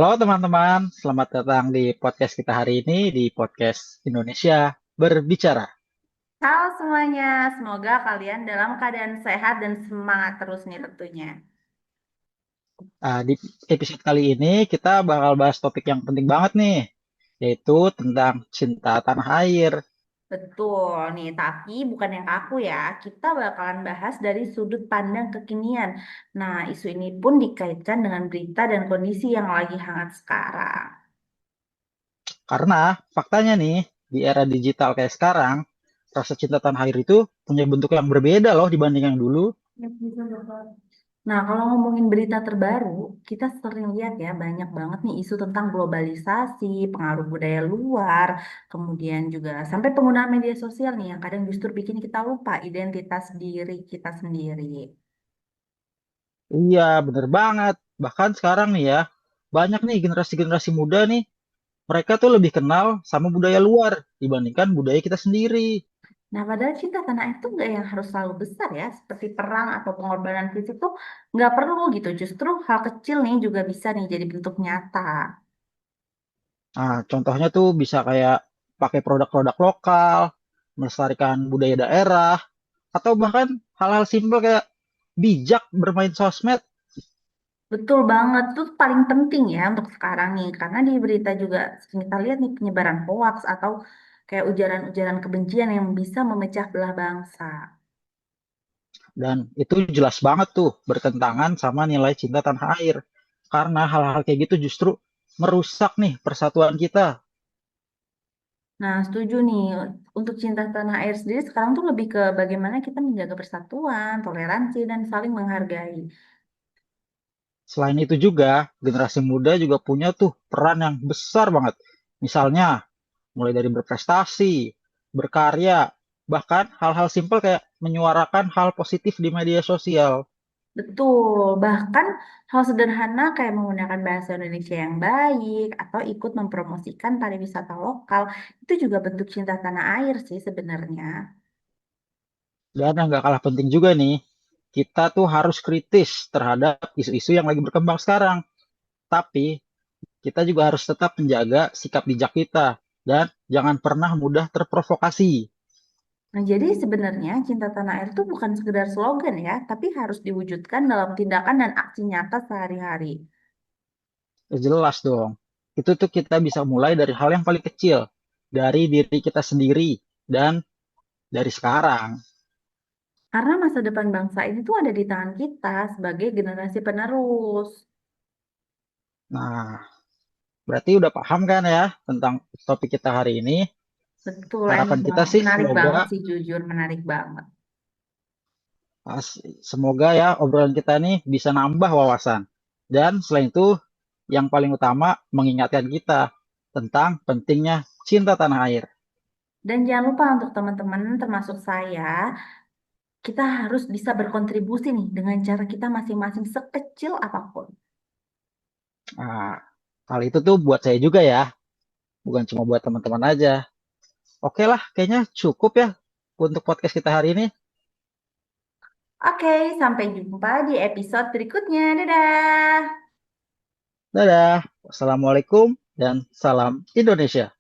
Halo teman-teman, selamat datang di podcast kita hari ini di podcast Indonesia Berbicara. Halo semuanya, semoga kalian dalam keadaan sehat dan semangat terus nih tentunya. Di episode kali ini kita bakal bahas topik yang penting banget nih, yaitu tentang cinta tanah air. Betul nih, tapi bukan yang kaku ya. Kita bakalan bahas dari sudut pandang kekinian. Nah, isu ini pun dikaitkan dengan berita dan kondisi yang lagi hangat sekarang. Karena faktanya nih, di era digital kayak sekarang, rasa cinta tanah air itu punya bentuk yang berbeda loh dibanding yang dulu. Nah, kalau ngomongin berita terbaru, kita sering lihat ya banyak banget nih isu tentang globalisasi, pengaruh budaya luar, kemudian juga sampai penggunaan media sosial nih yang kadang justru bikin kita lupa identitas diri kita sendiri. Iya, bener banget. Bahkan sekarang nih ya, banyak nih generasi-generasi muda nih, mereka tuh lebih kenal sama budaya luar dibandingkan budaya kita sendiri. Nah, padahal cinta tanah air tuh nggak yang harus selalu besar ya, seperti perang atau pengorbanan fisik tuh nggak perlu gitu. Justru hal kecil nih juga bisa nih jadi bentuk nyata. Nah, contohnya tuh bisa kayak pakai produk-produk lokal, melestarikan budaya daerah, atau bahkan hal-hal simpel kayak bijak bermain sosmed. Betul banget, tuh paling penting ya untuk sekarang nih, karena di berita juga sering kita lihat nih penyebaran hoax atau kayak ujaran-ujaran kebencian yang bisa memecah belah bangsa. Dan itu jelas banget tuh bertentangan sama nilai cinta tanah air. Karena hal-hal kayak gitu justru merusak nih persatuan kita. Nah, setuju nih, untuk cinta tanah air sendiri sekarang tuh lebih ke bagaimana kita menjaga persatuan, toleransi, dan saling menghargai. Selain itu juga, generasi muda juga punya tuh peran yang besar banget. Misalnya, mulai dari berprestasi, berkarya, bahkan hal-hal simpel kayak menyuarakan hal positif di media sosial. Betul, bahkan hal sederhana kayak menggunakan bahasa Indonesia yang baik atau ikut mempromosikan pariwisata lokal itu juga bentuk cinta tanah air sih sebenarnya. Dan yang gak kalah penting juga nih, kita tuh harus kritis terhadap isu-isu yang lagi berkembang sekarang. Tapi kita juga harus tetap menjaga sikap bijak kita dan jangan pernah mudah terprovokasi. Nah, jadi sebenarnya cinta tanah air itu bukan sekedar slogan ya, tapi harus diwujudkan dalam tindakan dan aksi nyata sehari-hari. Jelas dong. Itu tuh kita bisa mulai dari hal yang paling kecil, dari diri kita sendiri dan dari sekarang. Karena masa depan bangsa ini tuh ada di tangan kita sebagai generasi penerus. Nah, berarti udah paham kan ya tentang topik kita hari ini? Betul, Harapan kita emang sih menarik semoga banget sih jujur, menarik banget. semoga ya obrolan kita nih bisa nambah wawasan. Dan selain itu, yang paling utama mengingatkan kita tentang pentingnya cinta tanah air. Dan jangan lupa untuk teman-teman termasuk saya, kita harus bisa berkontribusi nih dengan cara kita masing-masing sekecil apapun. Nah, hal itu tuh buat saya juga ya, bukan cuma buat teman-teman aja. Oke lah, kayaknya cukup ya untuk podcast kita hari ini. Oke, sampai jumpa di episode berikutnya. Dadah! Dadah, wassalamualaikum dan salam Indonesia.